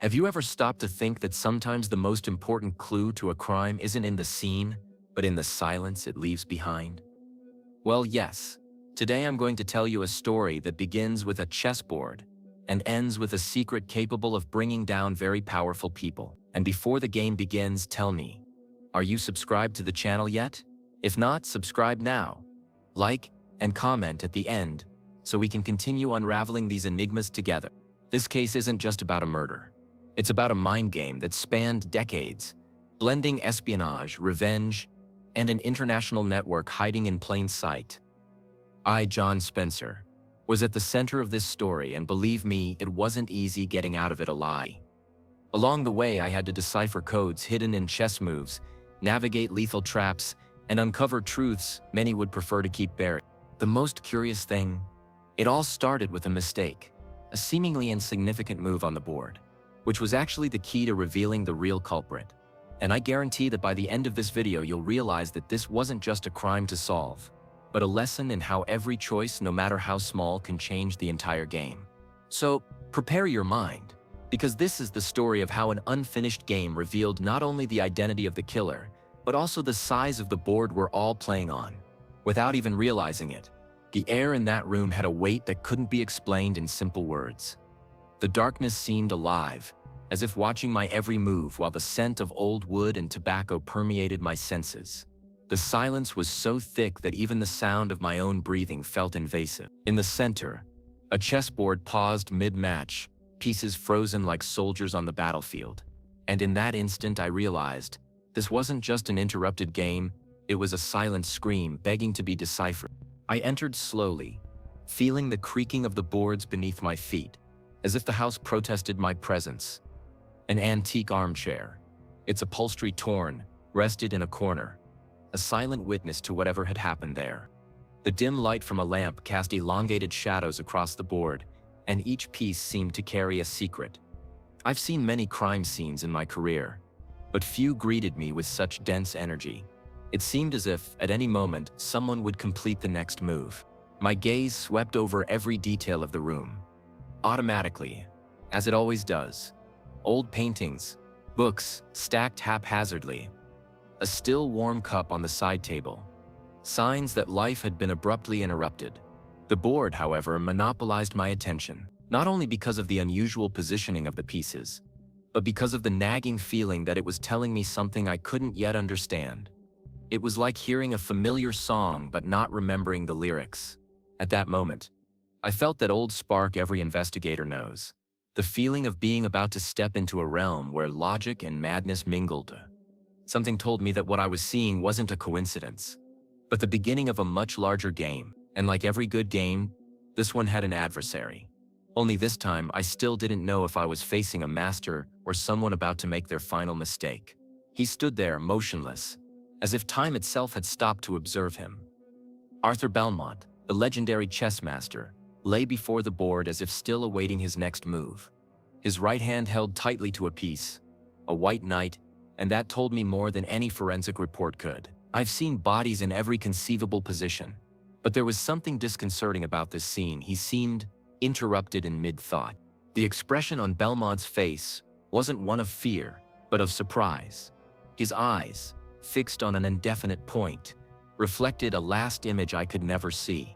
Have you ever stopped to think that sometimes the most important clue to a crime isn't in the scene, but in the silence it leaves behind? Well, yes. Today I'm going to tell you a story that begins with a chessboard and ends with a secret capable of bringing down very powerful people. And before the game begins, tell me, are you subscribed to the channel yet? If not, subscribe now. Like and comment at the end so we can continue unraveling these enigmas together. This case isn't just about a murder. It's about a mind game that spanned decades, blending espionage, revenge, and an international network hiding in plain sight. I, Jonh Spencer, was at the center of this story, and believe me, it wasn't easy getting out of it alive. Along the way, I had to decipher codes hidden in chess moves, navigate lethal traps, and uncover truths many would prefer to keep buried. The most curious thing, it all started with a mistake, a seemingly insignificant move on the board, which was actually the key to revealing the real culprit. And I guarantee that by the end of this video you'll realize that this wasn't just a crime to solve, but a lesson in how every choice, no matter how small, can change the entire game. So, prepare your mind, because this is the story of how an unfinished game revealed not only the identity of the killer, but also the size of the board we're all playing on. Without even realizing it, the air in that room had a weight that couldn't be explained in simple words. The darkness seemed alive, as if watching my every move, while the scent of old wood and tobacco permeated my senses. The silence was so thick that even the sound of my own breathing felt invasive. In the center, a chessboard paused mid-match, pieces frozen like soldiers on the battlefield. And in that instant I realized, this wasn't just an interrupted game, it was a silent scream begging to be deciphered. I entered slowly, feeling the creaking of the boards beneath my feet, as if the house protested my presence. An antique armchair, its upholstery torn, rested in a corner, a silent witness to whatever had happened there. The dim light from a lamp cast elongated shadows across the board, and each piece seemed to carry a secret. I've seen many crime scenes in my career, but few greeted me with such dense energy. It seemed as if, at any moment, someone would complete the next move. My gaze swept over every detail of the room. Automatically, as it always does. Old paintings, books stacked haphazardly, a still warm cup on the side table, signs that life had been abruptly interrupted. The board, however, monopolized my attention, not only because of the unusual positioning of the pieces, but because of the nagging feeling that it was telling me something I couldn't yet understand. It was like hearing a familiar song but not remembering the lyrics. At that moment, I felt that old spark every investigator knows. The feeling of being about to step into a realm where logic and madness mingled. Something told me that what I was seeing wasn't a coincidence, but the beginning of a much larger game. And like every good game, this one had an adversary. Only this time, I still didn't know if I was facing a master or someone about to make their final mistake. He stood there, motionless, as if time itself had stopped to observe him. Arthur Belmont, the legendary chess master, lay before the board as if still awaiting his next move. His right hand held tightly to a piece, a white knight, and that told me more than any forensic report could. I've seen bodies in every conceivable position, but there was something disconcerting about this scene. He seemed interrupted in mid-thought. The expression on Belmont's face wasn't one of fear, but of surprise. His eyes, fixed on an indefinite point, reflected a last image I could never see.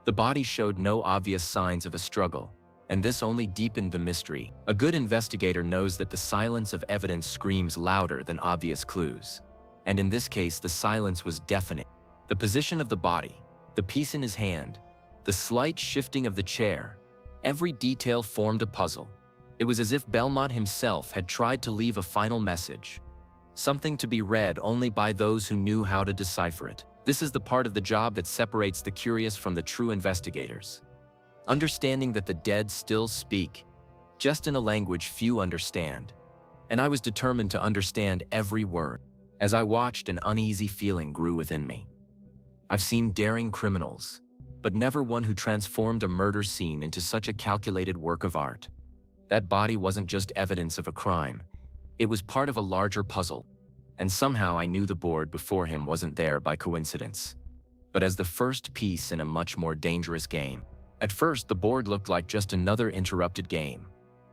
The body showed no obvious signs of a struggle, and this only deepened the mystery. A good investigator knows that the silence of evidence screams louder than obvious clues. And in this case, the silence was deafening. The position of the body, the piece in his hand, the slight shifting of the chair, every detail formed a puzzle. It was as if Belmont himself had tried to leave a final message, something to be read only by those who knew how to decipher it. This is the part of the job that separates the curious from the true investigators. Understanding that the dead still speak, just in a language few understand. And I was determined to understand every word. As I watched, an uneasy feeling grew within me. I've seen daring criminals, but never one who transformed a murder scene into such a calculated work of art. That body wasn't just evidence of a crime. It was part of a larger puzzle. And somehow I knew the board before him wasn't there by coincidence, but as the first piece in a much more dangerous game. At first, the board looked like just another interrupted game.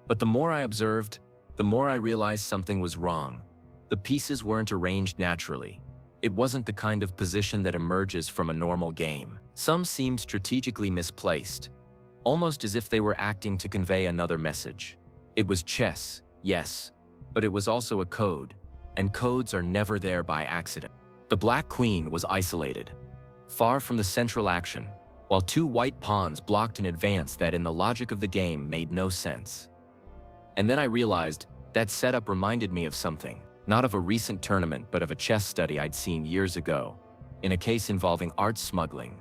But the more I observed, the more I realized something was wrong. The pieces weren't arranged naturally. It wasn't the kind of position that emerges from a normal game. Some seemed strategically misplaced, almost as if they were acting to convey another message. It was chess, yes, but it was also a code, and codes are never there by accident. The Black Queen was isolated, far from the central action, while two white pawns blocked an advance that in the logic of the game made no sense. And then I realized that setup reminded me of something, not of a recent tournament but of a chess study I'd seen years ago, in a case involving art smuggling.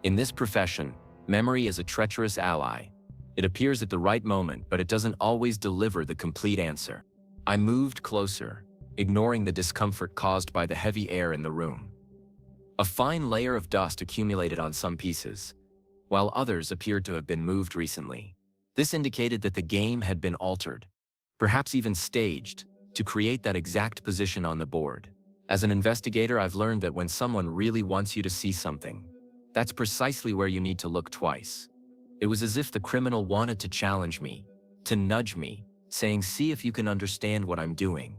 In this profession, memory is a treacherous ally. It appears at the right moment, but it doesn't always deliver the complete answer. I moved closer, ignoring the discomfort caused by the heavy air in the room. A fine layer of dust accumulated on some pieces, while others appeared to have been moved recently. This indicated that the game had been altered, perhaps even staged, to create that exact position on the board. As an investigator, I've learned that when someone really wants you to see something, that's precisely where you need to look twice. It was as if the criminal wanted to challenge me, to nudge me, saying, "See if you can understand what I'm doing."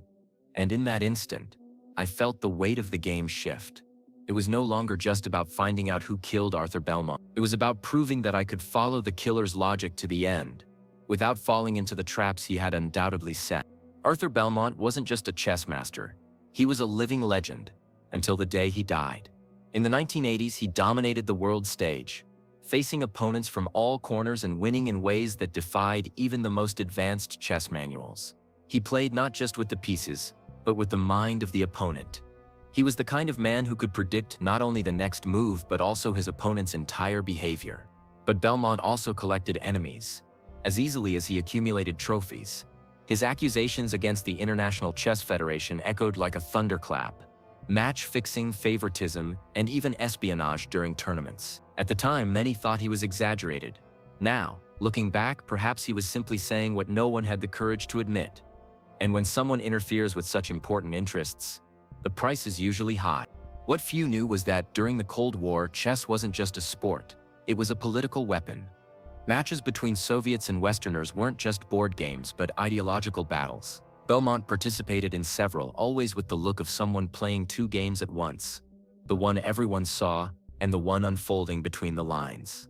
And in that instant, I felt the weight of the game shift. It was no longer just about finding out who killed Arthur Belmont. It was about proving that I could follow the killer's logic to the end, without falling into the traps he had undoubtedly set. Arthur Belmont wasn't just a chess master. He was a living legend, until the day he died. In the 1980s, he dominated the world stage, facing opponents from all corners and winning in ways that defied even the most advanced chess manuals. He played not just with the pieces, but with the mind of the opponent. He was the kind of man who could predict not only the next move but also his opponent's entire behavior. But Belmont also collected enemies, as easily as he accumulated trophies. His accusations against the International Chess Federation echoed like a thunderclap: match-fixing, favoritism, and even espionage during tournaments. At the time, many thought he was exaggerated. Now, looking back, perhaps he was simply saying what no one had the courage to admit. And when someone interferes with such important interests, the price is usually high. What few knew was that during the Cold War, chess wasn't just a sport, it was a political weapon. Matches between Soviets and Westerners weren't just board games, but ideological battles. Belmont participated in several, always with the look of someone playing two games at once, the one everyone saw and the one unfolding between the lines.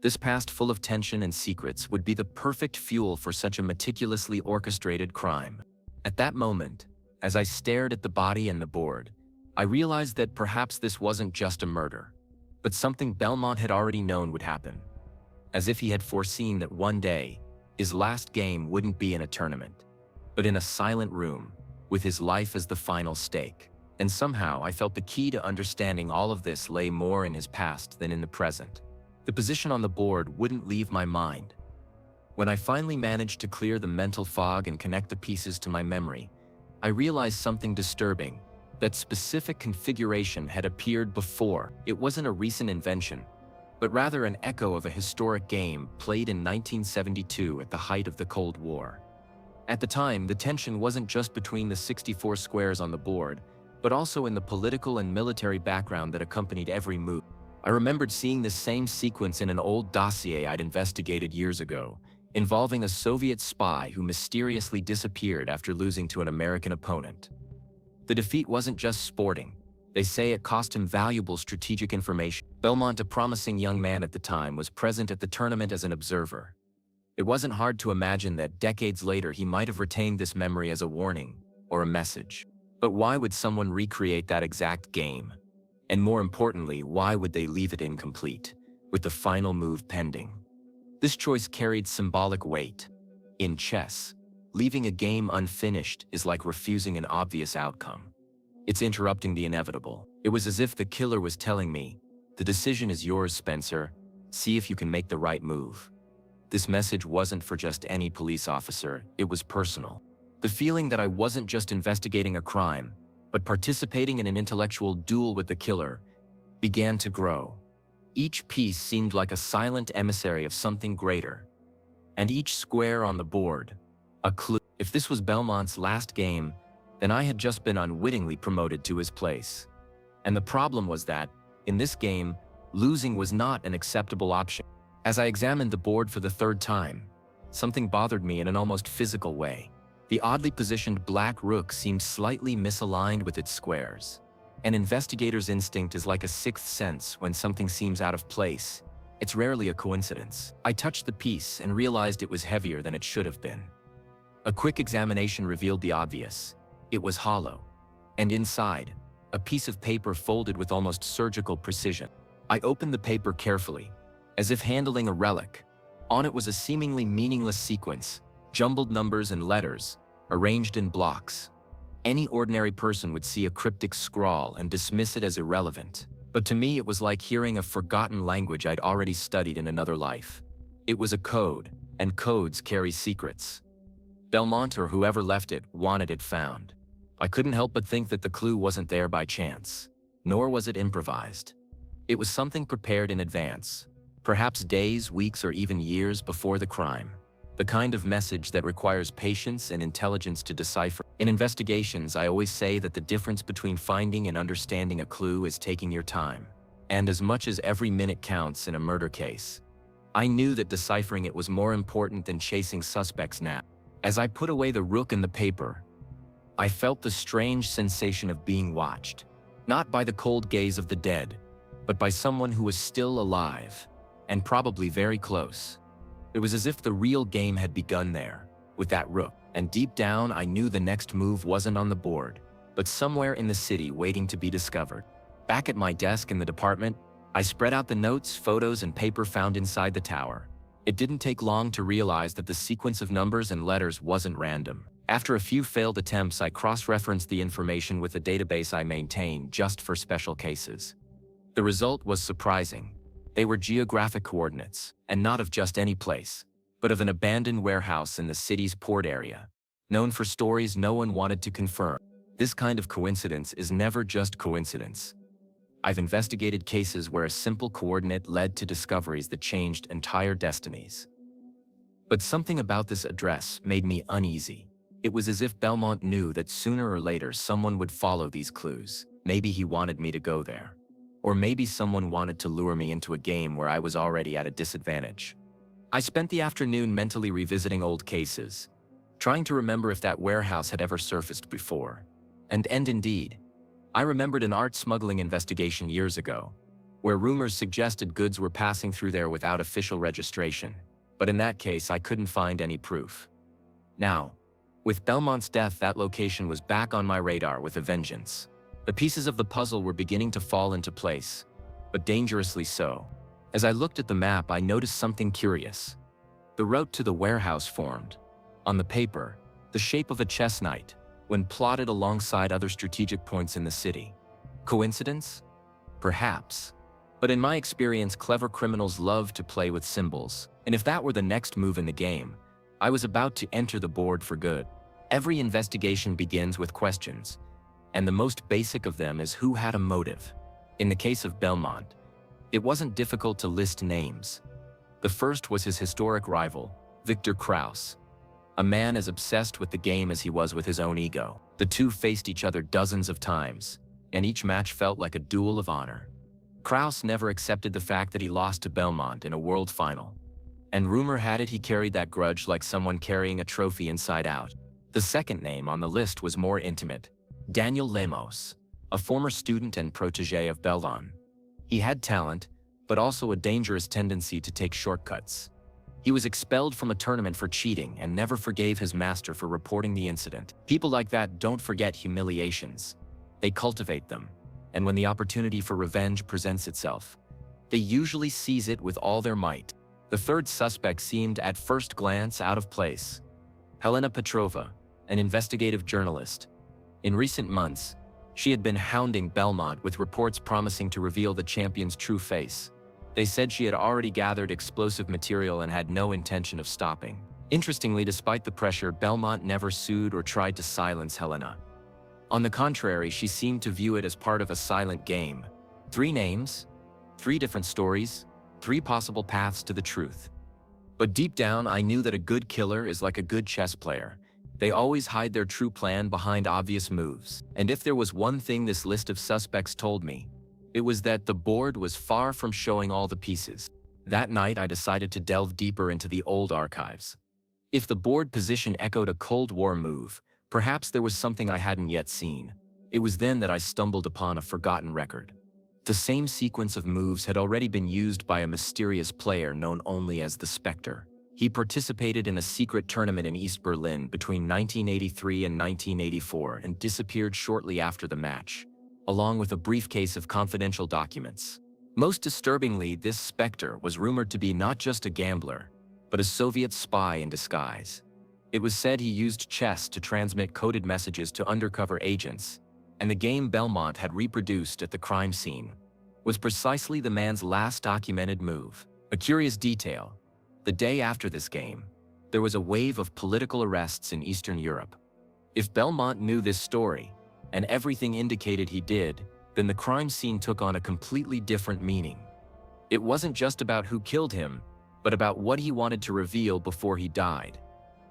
This past full of tension and secrets would be the perfect fuel for such a meticulously orchestrated crime. At that moment, as I stared at the body and the board, I realized that perhaps this wasn't just a murder, but something Belmont had already known would happen. As if he had foreseen that one day, his last game wouldn't be in a tournament, but in a silent room, with his life as the final stake. And somehow I felt the key to understanding all of this lay more in his past than in the present. The position on the board wouldn't leave my mind. When I finally managed to clear the mental fog and connect the pieces to my memory, I realized something disturbing. That specific configuration had appeared before. It wasn't a recent invention, but rather an echo of a historic game played in 1972 at the height of the Cold War. At the time, the tension wasn't just between the 64 squares on the board, but also in the political and military background that accompanied every move. I remembered seeing this same sequence in an old dossier I'd investigated years ago, involving a Soviet spy who mysteriously disappeared after losing to an American opponent. The defeat wasn't just sporting. They say it cost him valuable strategic information. Belmont, a promising young man at the time, was present at the tournament as an observer. It wasn't hard to imagine that decades later he might have retained this memory as a warning or a message. But why would someone recreate that exact game? And more importantly, why would they leave it incomplete, with the final move pending? This choice carried symbolic weight. In chess, leaving a game unfinished is like refusing an obvious outcome. It's interrupting the inevitable. It was as if the killer was telling me, "The decision is yours, Spencer. See if you can make the right move." This message wasn't for just any police officer, it was personal. The feeling that I wasn't just investigating a crime, but participating in an intellectual duel with the killer, began to grow. Each piece seemed like a silent emissary of something greater, and each square on the board, a clue. If this was Belmont's last game, then I had just been unwittingly promoted to his place. And the problem was that, in this game, losing was not an acceptable option. As I examined the board for the third time, something bothered me in an almost physical way. The oddly positioned black rook seemed slightly misaligned with its squares. An investigator's instinct is like a sixth sense. When something seems out of place, it's rarely a coincidence. I touched the piece and realized it was heavier than it should have been. A quick examination revealed the obvious. It was hollow. And inside, a piece of paper folded with almost surgical precision. I opened the paper carefully, as if handling a relic. On it was a seemingly meaningless sequence, jumbled numbers and letters, arranged in blocks. Any ordinary person would see a cryptic scrawl and dismiss it as irrelevant. But to me, it was like hearing a forgotten language I'd already studied in another life. It was a code, and codes carry secrets. Belmont, or whoever left it, wanted it found. I couldn't help but think that the clue wasn't there by chance, nor was it improvised. It was something prepared in advance, perhaps days, weeks, or even years before the crime. The kind of message that requires patience and intelligence to decipher. In investigations, I always say that the difference between finding and understanding a clue is taking your time. And as much as every minute counts in a murder case, I knew that deciphering it was more important than chasing suspects now. As I put away the rook and the paper, I felt the strange sensation of being watched, not by the cold gaze of the dead, but by someone who was still alive, and probably very close. It was as if the real game had begun there, with that rook, and deep down I knew the next move wasn't on the board, but somewhere in the city waiting to be discovered. Back at my desk in the department, I spread out the notes, photos, and paper found inside the tower. It didn't take long to realize that the sequence of numbers and letters wasn't random. After a few failed attempts, I cross-referenced the information with a database I maintain just for special cases. The result was surprising. They were geographic coordinates, and not of just any place, but of an abandoned warehouse in the city's port area, known for stories no one wanted to confirm. This kind of coincidence is never just coincidence. I've investigated cases where a simple coordinate led to discoveries that changed entire destinies. But something about this address made me uneasy. It was as if Belmont knew that sooner or later someone would follow these clues. Maybe he wanted me to go there. Or maybe someone wanted to lure me into a game where I was already at a disadvantage. I spent the afternoon mentally revisiting old cases, trying to remember if that warehouse had ever surfaced before. And indeed, I remembered an art smuggling investigation years ago, where rumors suggested goods were passing through there without official registration. But in that case, I couldn't find any proof. Now, with Belmont's death, that location was back on my radar with a vengeance. The pieces of the puzzle were beginning to fall into place, but dangerously so. As I looked at the map, I noticed something curious. The route to the warehouse formed, on the paper, the shape of a chess knight, when plotted alongside other strategic points in the city. Coincidence? Perhaps. But in my experience, clever criminals love to play with symbols, and if that were the next move in the game, I was about to enter the board for good. Every investigation begins with questions, and the most basic of them is who had a motive. In the case of Belmont, it wasn't difficult to list names. The first was his historic rival, Victor Kraus, a man as obsessed with the game as he was with his own ego. The two faced each other dozens of times, and each match felt like a duel of honor. Kraus never accepted the fact that he lost to Belmont in a world final, and rumor had it he carried that grudge like someone carrying a trophy inside out. The second name on the list was more intimate, Daniel Lemos, a former student and protege of Belmont. He had talent, but also a dangerous tendency to take shortcuts. He was expelled from a tournament for cheating and never forgave his master for reporting the incident. People like that don't forget humiliations. They cultivate them, and when the opportunity for revenge presents itself, they usually seize it with all their might. The third suspect seemed at first glance out of place. Helena Petrova, an investigative journalist. In recent months, she had been hounding Belmont with reports promising to reveal the champion's true face. They said she had already gathered explosive material and had no intention of stopping. Interestingly, despite the pressure, Belmont never sued or tried to silence Helena. On the contrary, she seemed to view it as part of a silent game. 3 names, 3 different stories, 3 possible paths to the truth. But deep down, I knew that a good killer is like a good chess player. They always hide their true plan behind obvious moves. And if there was one thing this list of suspects told me, it was that the board was far from showing all the pieces. That night, I decided to delve deeper into the old archives. If the board position echoed a Cold War move, perhaps there was something I hadn't yet seen. It was then that I stumbled upon a forgotten record. The same sequence of moves had already been used by a mysterious player known only as the Spectre. He participated in a secret tournament in East Berlin between 1983 and 1984 and disappeared shortly after the match, along with a briefcase of confidential documents. Most disturbingly, this Spectre was rumored to be not just a gambler, but a Soviet spy in disguise. It was said he used chess to transmit coded messages to undercover agents, and the game Belmont had reproduced at the crime scene was precisely the man's last documented move. A curious detail: the day after this game, there was a wave of political arrests in Eastern Europe. If Belmont knew this story, and everything indicated he did, then the crime scene took on a completely different meaning. It wasn't just about who killed him, but about what he wanted to reveal before he died.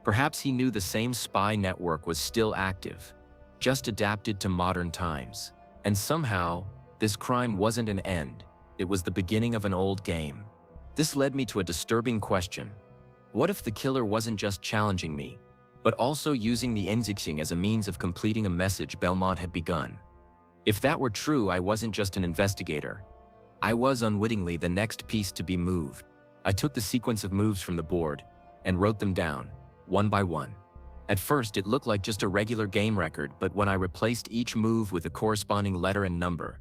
Perhaps he knew the same spy network was still active, just adapted to modern times. And somehow, this crime wasn't an end, it was the beginning of an old game. This led me to a disturbing question. What if the killer wasn't just challenging me, but also using the Enzixing as a means of completing a message Belmont had begun? If that were true, I wasn't just an investigator. I was unwittingly the next piece to be moved. I took the sequence of moves from the board and wrote them down, one by one. At first, it looked like just a regular game record, but when I replaced each move with a corresponding letter and number,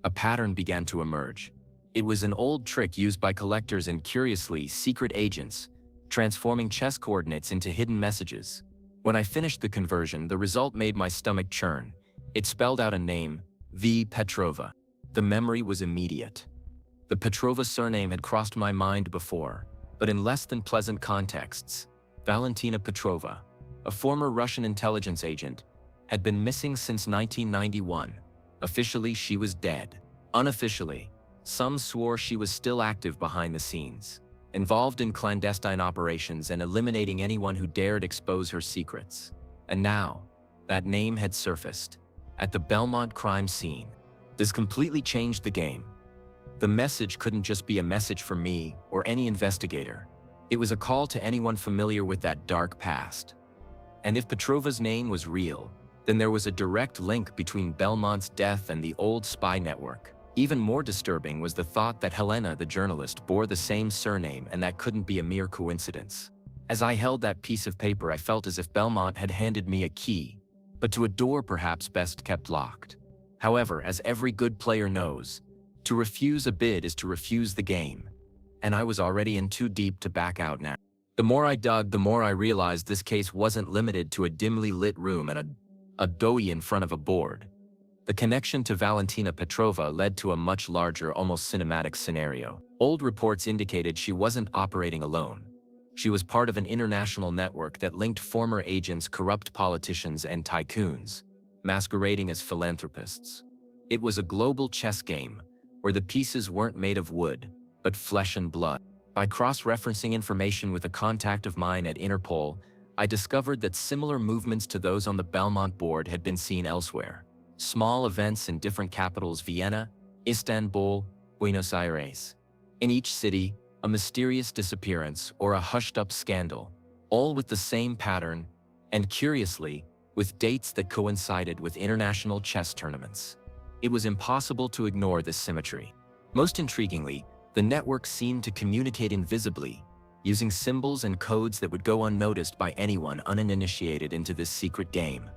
a pattern began to emerge. It was an old trick used by collectors and, curiously, secret agents, transforming chess coordinates into hidden messages. When I finished the conversion, the result made my stomach churn. It spelled out a name, V. Petrova. The memory was immediate. The Petrova surname had crossed my mind before, but in less than pleasant contexts. Valentina Petrova, a former Russian intelligence agent, had been missing since 1991. Officially, she was dead. Unofficially, some swore she was still active behind the scenes, involved in clandestine operations and eliminating anyone who dared expose her secrets. And now, that name had surfaced at the Belmont crime scene. This completely changed the game. The message couldn't just be a message for me or any investigator. It was a call to anyone familiar with that dark past. And if Petrova's name was real, then there was a direct link between Belmont's death and the old spy network. Even more disturbing was the thought that Helena, the journalist, bore the same surname, and that couldn't be a mere coincidence. As I held that piece of paper, I felt as if Belmont had handed me a key, but to a door perhaps best kept locked. However, as every good player knows, to refuse a bid is to refuse the game, and I was already in too deep to back out now. The more I dug, the more I realized this case wasn't limited to a dimly lit room and a doorway in front of a board. The connection to Valentina Petrova led to a much larger, almost cinematic scenario. Old reports indicated she wasn't operating alone. She was part of an international network that linked former agents, corrupt politicians, and tycoons, masquerading as philanthropists. It was a global chess game, where the pieces weren't made of wood, but flesh and blood. By cross-referencing information with a contact of mine at Interpol, I discovered that similar movements to those on the Belmont board had been seen elsewhere. Small events in different capitals: Vienna, Istanbul, Buenos Aires. In each city, a mysterious disappearance or a hushed-up scandal, all with the same pattern, and curiously, with dates that coincided with international chess tournaments. It was impossible to ignore this symmetry. Most intriguingly, the network seemed to communicate invisibly, using symbols and codes that would go unnoticed by anyone uninitiated into this secret game.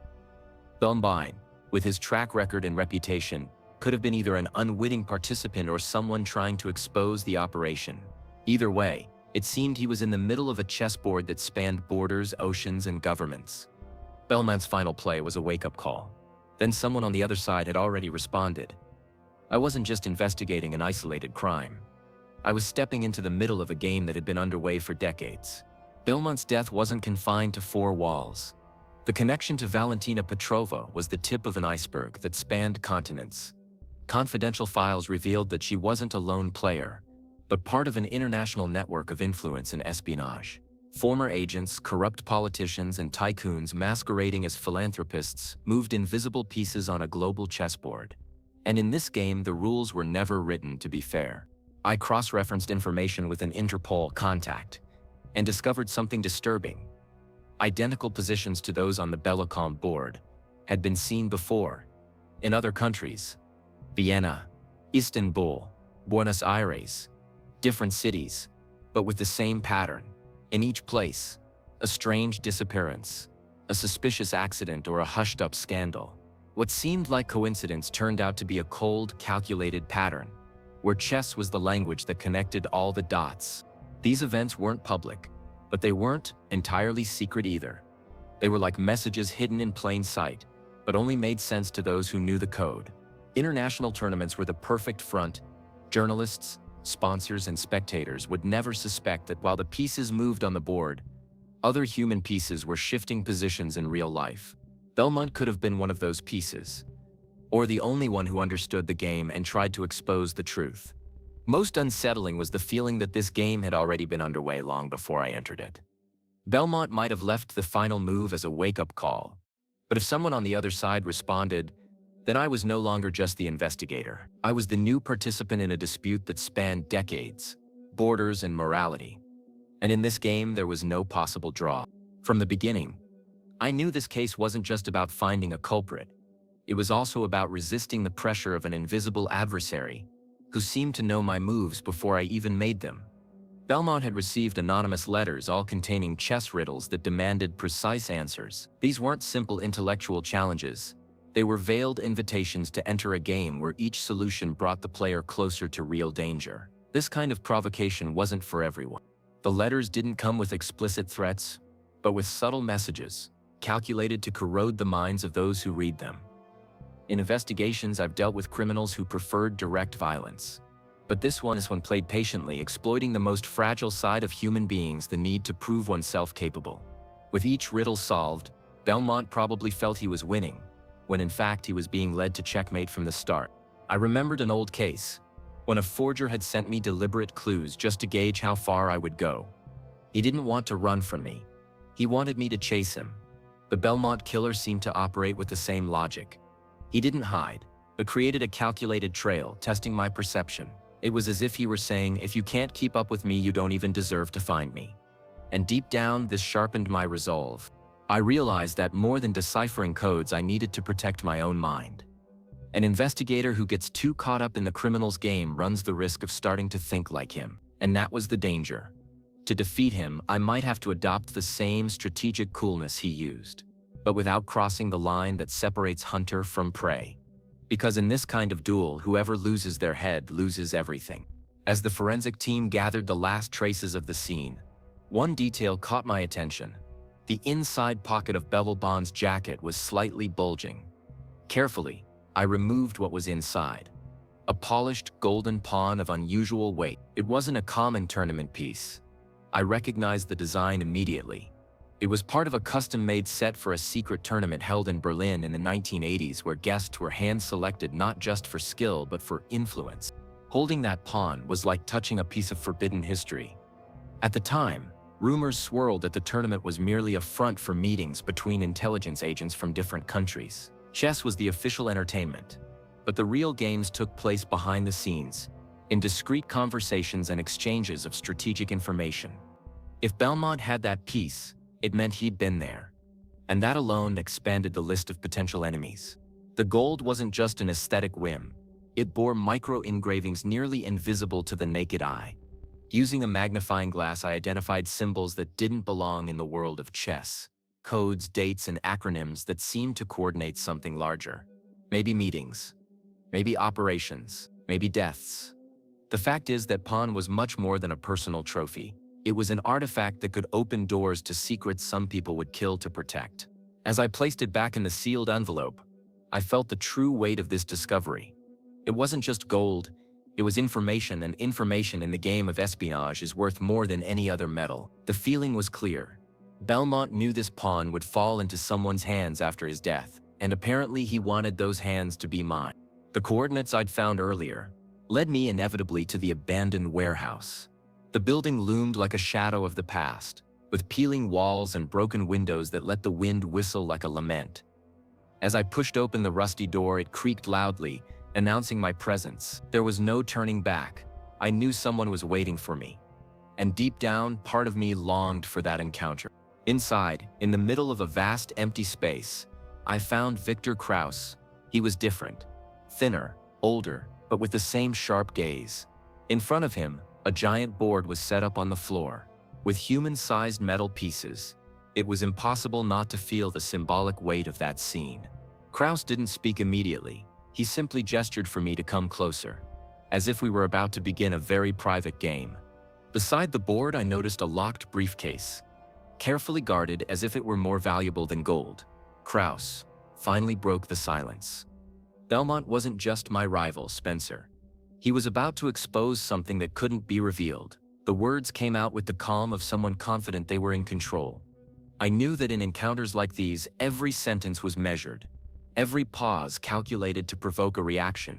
Belmont, with his track record and reputation, could have been either an unwitting participant or someone trying to expose the operation. Either way, it seemed he was in the middle of a chessboard that spanned borders, oceans, and governments. Belmont's final play was a wake-up call. Then someone on the other side had already responded. I wasn't just investigating an isolated crime. I was stepping into the middle of a game that had been underway for decades. Belmont's death wasn't confined to four walls. The connection to Valentina Petrova was the tip of an iceberg that spanned continents. Confidential files revealed that she wasn't a lone player, but part of an international network of influence and espionage. Former agents, corrupt politicians, and tycoons masquerading as philanthropists moved invisible pieces on a global chessboard. And in this game, the rules were never written to be fair. I cross-referenced information with an Interpol contact and discovered something disturbing. Identical positions to those on the Bellicom board had been seen before in other countries: Vienna, Istanbul, Buenos Aires, different cities, but with the same pattern. In each place, a strange disappearance, a suspicious accident, or a hushed-up scandal. What seemed like coincidence turned out to be a cold, calculated pattern, where chess was the language that connected all the dots. These events weren't public, but they weren't entirely secret either. They were like messages hidden in plain sight, but only made sense to those who knew the code. International tournaments were the perfect front. Journalists, sponsors, and spectators would never suspect that while the pieces moved on the board, other human pieces were shifting positions in real life. Belmont could have been one of those pieces, or the only one who understood the game and tried to expose the truth. Most unsettling was the feeling that this game had already been underway long before I entered it. Belmont might have left the final move as a wake-up call, but if someone on the other side responded, then I was no longer just the investigator. I was the new participant in a dispute that spanned decades, borders, and morality. And in this game, there was no possible draw. From the beginning, I knew this case wasn't just about finding a culprit. It was also about resisting the pressure of an invisible adversary who seemed to know my moves before I even made them. Belmont had received anonymous letters, all containing chess riddles that demanded precise answers. These weren't simple intellectual challenges. They were veiled invitations to enter a game where each solution brought the player closer to real danger. This kind of provocation wasn't for everyone. The letters didn't come with explicit threats, but with subtle messages, calculated to corrode the minds of those who read them. In investigations, I've dealt with criminals who preferred direct violence. But this one played patiently, exploiting the most fragile side of human beings, the need to prove oneself capable. With each riddle solved, Belmont probably felt he was winning, when in fact he was being led to checkmate from the start. I remembered an old case, when a forger had sent me deliberate clues just to gauge how far I would go. He didn't want to run from me. He wanted me to chase him. The Belmont killer seemed to operate with the same logic. He didn't hide, but created a calculated trail, testing my perception. It was as if he were saying, if you can't keep up with me, you don't even deserve to find me. And deep down, this sharpened my resolve. I realized that more than deciphering codes, I needed to protect my own mind. An investigator who gets too caught up in the criminal's game runs the risk of starting to think like him, and that was the danger. To defeat him, I might have to adopt the same strategic coolness he used, but without crossing the line that separates hunter from prey. Because in this kind of duel, whoever loses their head loses everything. As the forensic team gathered the last traces of the scene, one detail caught my attention. The inside pocket of Belmont jacket was slightly bulging. Carefully, I removed what was inside. A polished golden pawn of unusual weight. It wasn't a common tournament piece. I recognized the design immediately. It was part of a custom-made set for a secret tournament held in Berlin in the 1980s, where guests were hand-selected not just for skill but for influence. Holding that pawn was like touching a piece of forbidden history. At the time, rumors swirled that the tournament was merely a front for meetings between intelligence agents from different countries. Chess was the official entertainment, but the real games took place behind the scenes, in discreet conversations and exchanges of strategic information. If Belmont had that piece, it meant he'd been there, and that alone expanded the list of potential enemies. The gold wasn't just an aesthetic whim. It bore micro-engravings nearly invisible to the naked eye. Using a magnifying glass, I identified symbols that didn't belong in the world of chess. Codes, dates, and acronyms that seemed to coordinate something larger. Maybe meetings, maybe operations, maybe deaths. The fact is that pawn was much more than a personal trophy. It was an artifact that could open doors to secrets some people would kill to protect. As I placed it back in the sealed envelope, I felt the true weight of this discovery. It wasn't just gold, it was information, and information in the game of espionage is worth more than any other metal. The feeling was clear. Belmont knew this pawn would fall into someone's hands after his death, and apparently he wanted those hands to be mine. The coordinates I'd found earlier led me inevitably to the abandoned warehouse. The building loomed like a shadow of the past, with peeling walls and broken windows that let the wind whistle like a lament. As I pushed open the rusty door, it creaked loudly, announcing my presence. There was no turning back. I knew someone was waiting for me, and deep down, part of me longed for that encounter. Inside, in the middle of a vast empty space, I found Victor Kraus. He was different. Thinner, older, but with the same sharp gaze. In front of him, a giant board was set up on the floor, with human-sized metal pieces. It was impossible not to feel the symbolic weight of that scene. Kraus didn't speak immediately. He simply gestured for me to come closer, as if we were about to begin a very private game. Beside the board, I noticed a locked briefcase, carefully guarded as if it were more valuable than gold. Kraus finally broke the silence. Belmont wasn't just my rival, Spencer. He was about to expose something that couldn't be revealed. The words came out with the calm of someone confident they were in control. I knew that in encounters like these, every sentence was measured, every pause calculated to provoke a reaction.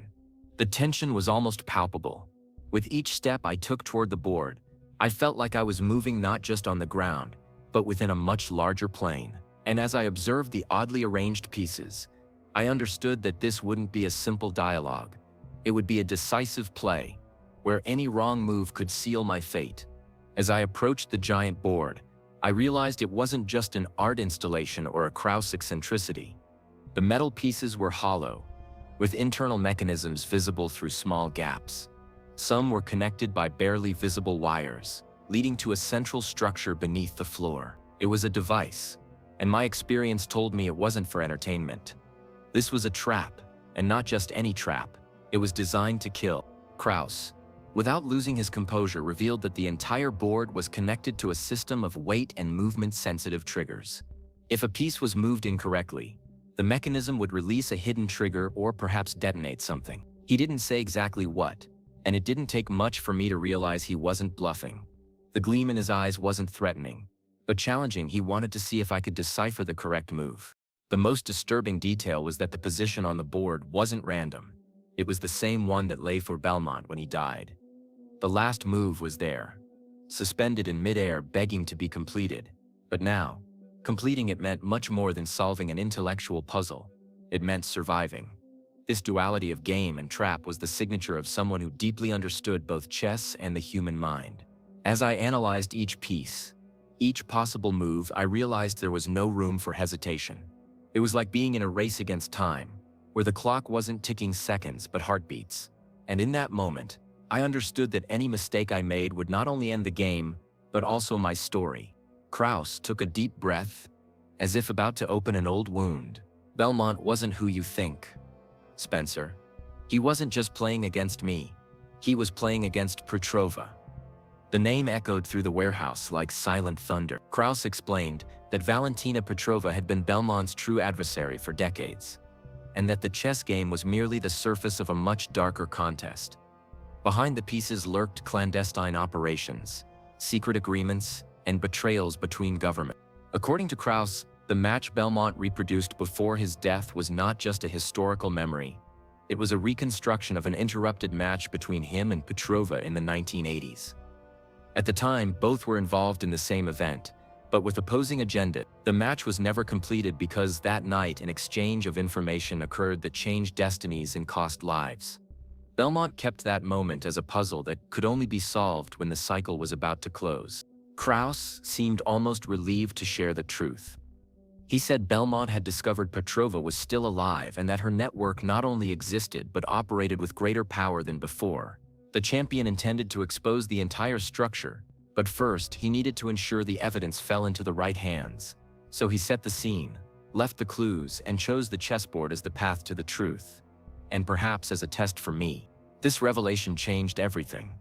The tension was almost palpable. With each step I took toward the board, I felt like I was moving not just on the ground, but within a much larger plane. And as I observed the oddly arranged pieces, I understood that this wouldn't be a simple dialogue. It would be a decisive play, where any wrong move could seal my fate. As I approached the giant board, I realized it wasn't just an art installation or a Kraus eccentricity. The metal pieces were hollow, with internal mechanisms visible through small gaps. Some were connected by barely visible wires, leading to a central structure beneath the floor. It was a device, and my experience told me it wasn't for entertainment. This was a trap, and not just any trap. It was designed to kill. Kraus, without losing his composure, revealed that the entire board was connected to a system of weight and movement-sensitive triggers. If a piece was moved incorrectly, the mechanism would release a hidden trigger or perhaps detonate something. He didn't say exactly what, and it didn't take much for me to realize he wasn't bluffing. The gleam in his eyes wasn't threatening, but challenging. He wanted to see if I could decipher the correct move. The most disturbing detail was that the position on the board wasn't random. It was the same one that lay for Belmont when he died. The last move was there, suspended in midair, begging to be completed. But now, completing it meant much more than solving an intellectual puzzle. It meant surviving. This duality of game and trap was the signature of someone who deeply understood both chess and the human mind. As I analyzed each piece, each possible move, I realized there was no room for hesitation. It was like being in a race against time, where the clock wasn't ticking seconds but heartbeats. And in that moment, I understood that any mistake I made would not only end the game, but also my story. Kraus took a deep breath, as if about to open an old wound. Belmont wasn't who you think, Spencer. He wasn't just playing against me. He was playing against Petrova. The name echoed through the warehouse like silent thunder. Kraus explained that Valentina Petrova had been Belmont's true adversary for decades, and that the chess game was merely the surface of a much darker contest. Behind the pieces lurked clandestine operations, secret agreements, and betrayals between governments. According to Kraus, the match Belmont reproduced before his death was not just a historical memory. It was a reconstruction of an interrupted match between him and Petrova in the 1980s. At the time, both were involved in the same event, but with opposing agendas. The match was never completed because that night an exchange of information occurred that changed destinies and cost lives. Belmont kept that moment as a puzzle that could only be solved when the cycle was about to close. Kraus seemed almost relieved to share the truth. He said Belmont had discovered Petrova was still alive and that her network not only existed but operated with greater power than before. The champion intended to expose the entire structure, but first he needed to ensure the evidence fell into the right hands. So he set the scene, left the clues, and chose the chessboard as the path to the truth. And perhaps as a test for me, this revelation changed everything.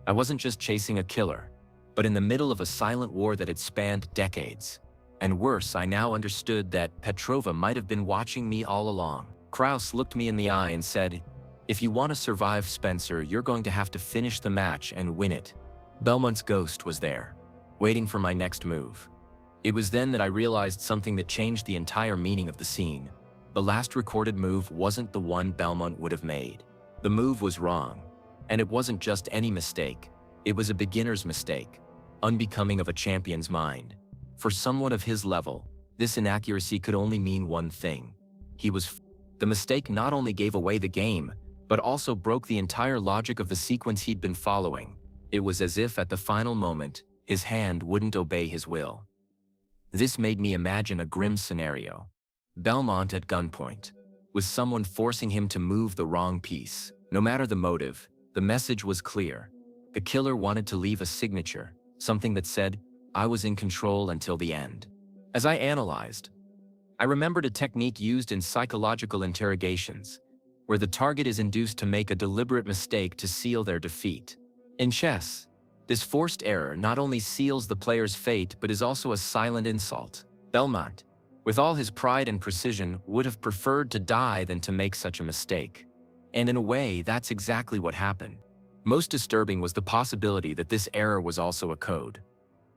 I wasn't just chasing a killer, but in the middle of a silent war that had spanned decades. And worse, I now understood that Petrova might have been watching me all along. Kraus looked me in the eye and said, "If you want to survive, Spencer, you're going to have to finish the match and win it." Belmont's ghost was there, waiting for my next move. It was then that I realized something that changed the entire meaning of the scene. The last recorded move wasn't the one Belmont would have made. The move was wrong, and it wasn't just any mistake. It was a beginner's mistake, unbecoming of a champion's mind. For someone of his level, this inaccuracy could only mean one thing. The mistake not only gave away the game, but also broke the entire logic of the sequence he'd been following. It was as if at the final moment, his hand wouldn't obey his will. This made me imagine a grim scenario. Belmont at gunpoint, with someone forcing him to move the wrong piece. No matter the motive, the message was clear. The killer wanted to leave a signature, something that said, "I was in control until the end." As I analyzed, I remembered a technique used in psychological interrogations, where the target is induced to make a deliberate mistake to seal their defeat. In chess, this forced error not only seals the player's fate but is also a silent insult. Belmont, with all his pride and precision, would have preferred to die than to make such a mistake. And in a way, that's exactly what happened. Most disturbing was the possibility that this error was also a code.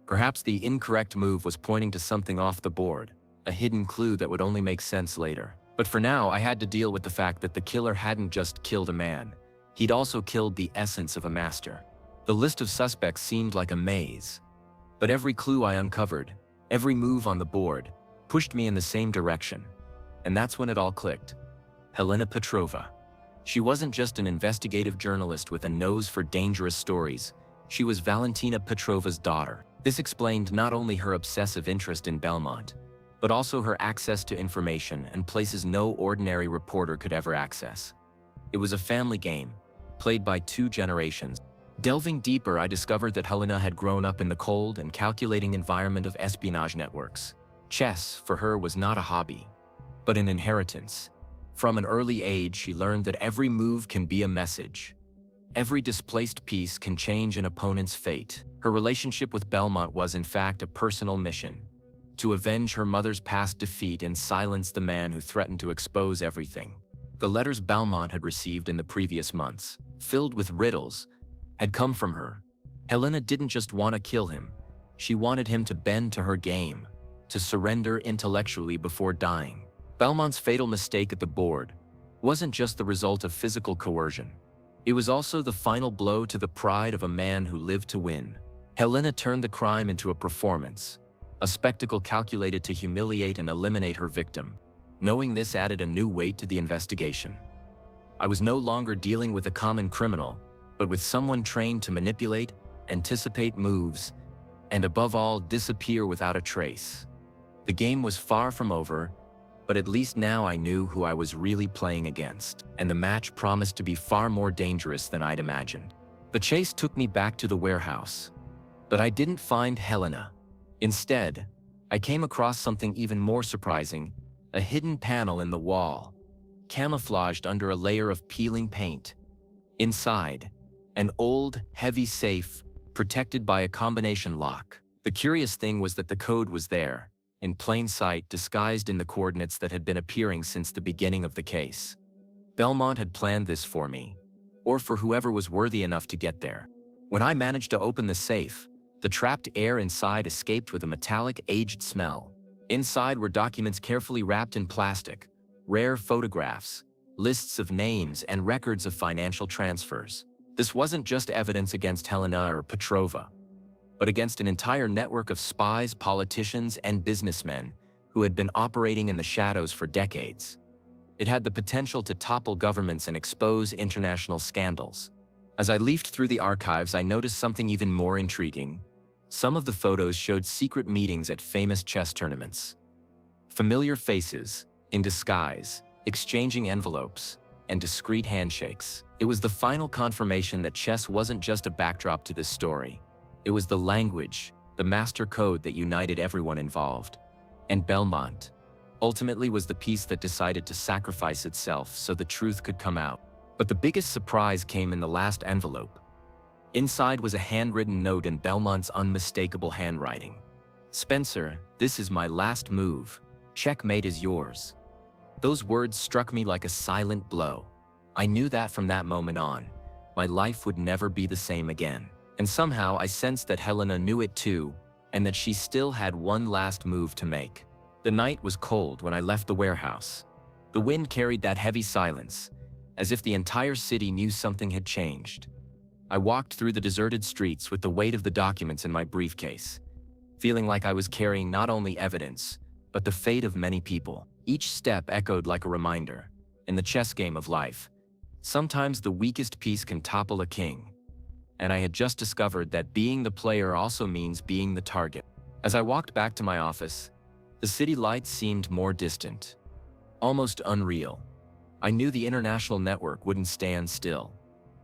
Perhaps the incorrect move was pointing to something off the board, a hidden clue that would only make sense later. But for now, I had to deal with the fact that the killer hadn't just killed a man, he'd also killed the essence of a master. The list of suspects seemed like a maze, but every clue I uncovered, every move on the board, pushed me in the same direction. And that's when it all clicked. Helena Petrova. She wasn't just an investigative journalist with a nose for dangerous stories, she was Valentina Petrova's daughter. This explained not only her obsessive interest in Belmont, but also her access to information and places no ordinary reporter could ever access. It was a family game, played by two generations. Delving deeper, I discovered that Helena had grown up in the cold and calculating environment of espionage networks. Chess, for her, was not a hobby, but an inheritance. From an early age, she learned that every move can be a message. Every displaced piece can change an opponent's fate. Her relationship with Belmont was, in fact, a personal mission. To avenge her mother's past defeat and silence the man who threatened to expose everything. The letters Belmont had received in the previous months, filled with riddles, had come from her. Helena didn't just want to kill him. She wanted him to bend to her game, to surrender intellectually before dying. Belmont's fatal mistake at the board wasn't just the result of physical coercion. It was also the final blow to the pride of a man who lived to win. Helena turned the crime into a performance, a spectacle calculated to humiliate and eliminate her victim. Knowing this added a new weight to the investigation. I was no longer dealing with a common criminal, but with someone trained to manipulate, anticipate moves, and above all, disappear without a trace. The game was far from over, but at least now I knew who I was really playing against, and the match promised to be far more dangerous than I'd imagined. The chase took me back to the warehouse, but I didn't find Helena. Instead, I came across something even more surprising, a hidden panel in the wall, camouflaged under a layer of peeling paint. Inside, an old, heavy safe, protected by a combination lock. The curious thing was that the code was there, in plain sight, disguised in the coordinates that had been appearing since the beginning of the case. Belmont had planned this for me, or for whoever was worthy enough to get there. When I managed to open the safe, the trapped air inside escaped with a metallic, aged smell. Inside were documents carefully wrapped in plastic, rare photographs, lists of names, and records of financial transfers. This wasn't just evidence against Helena or Petrova, but against an entire network of spies, politicians, and businessmen who had been operating in the shadows for decades. It had the potential to topple governments and expose international scandals. As I leafed through the archives, I noticed something even more intriguing. Some of the photos showed secret meetings at famous chess tournaments. Familiar faces, in disguise, exchanging envelopes, and discreet handshakes. It was the final confirmation that chess wasn't just a backdrop to this story. It was the language, the master code that united everyone involved. And Belmont, ultimately, was the piece that decided to sacrifice itself so the truth could come out. But the biggest surprise came in the last envelope. Inside was a handwritten note in Belmont's unmistakable handwriting. "Spencer, this is my last move. Checkmate is yours." Those words struck me like a silent blow. I knew that from that moment on, my life would never be the same again. And somehow I sensed that Helena knew it too, and that she still had one last move to make. The night was cold when I left the warehouse. The wind carried that heavy silence, as if the entire city knew something had changed. I walked through the deserted streets with the weight of the documents in my briefcase, feeling like I was carrying not only evidence, but the fate of many people. Each step echoed like a reminder. In the chess game of life, sometimes the weakest piece can topple a king. And I had just discovered that being the player also means being the target. As I walked back to my office, The city lights seemed more distant, almost unreal. I knew the international network wouldn't stand still.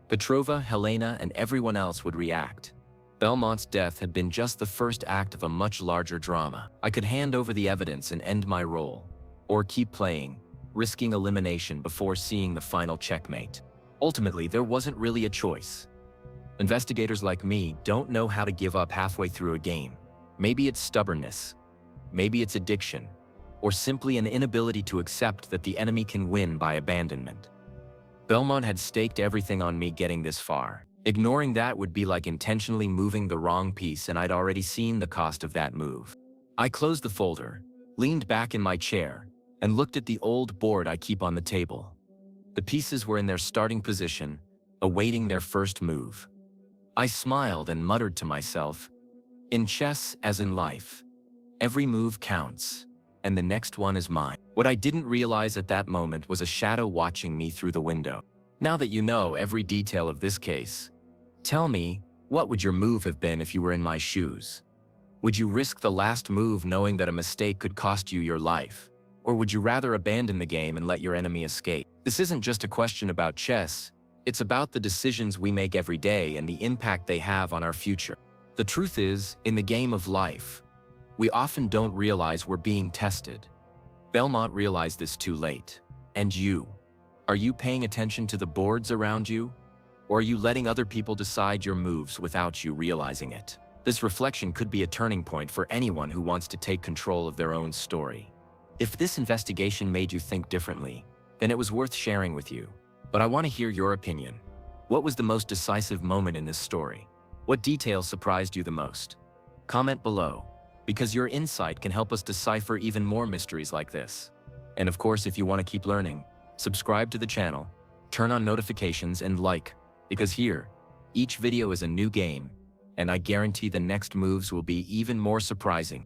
Petrova, Helena, and everyone else would react. Belmont's death had been just the first act of a much larger drama. I could hand over the evidence and end my role, or keep playing, risking elimination before seeing the final checkmate. Ultimately, there wasn't really a choice. Investigators like me don't know how to give up halfway through a game. Maybe it's stubbornness, maybe it's addiction, or simply an inability to accept that the enemy can win by abandonment. Belmont had staked everything on me getting this far. Ignoring that would be like intentionally moving the wrong piece, and I'd already seen the cost of that move. I closed the folder, leaned back in my chair, and looked at the old board I keep on the table. The pieces were in their starting position, awaiting their first move. I smiled and muttered to myself, in chess as in life, every move counts, and the next one is mine. What I didn't realize at that moment was a shadow watching me through the window. Now that you know every detail of this case, tell me, what would your move have been if you were in my shoes? Would you risk the last move knowing that a mistake could cost you your life? Or would you rather abandon the game and let your enemy escape? This isn't just a question about chess, it's about the decisions we make every day and the impact they have on our future. The truth is, in the game of life, we often don't realize we're being tested. Belmont realized this too late. And you? Are you paying attention to the boards around you? Or are you letting other people decide your moves without you realizing it? This reflection could be a turning point for anyone who wants to take control of their own story. If this investigation made you think differently, then it was worth sharing with you. But I want to hear your opinion. What was the most decisive moment in this story? What details surprised you the most? Comment below, because your insight can help us decipher even more mysteries like this. And of course, if you want to keep learning, subscribe to the channel, turn on notifications, and like, because here, each video is a new game, and I guarantee the next moves will be even more surprising.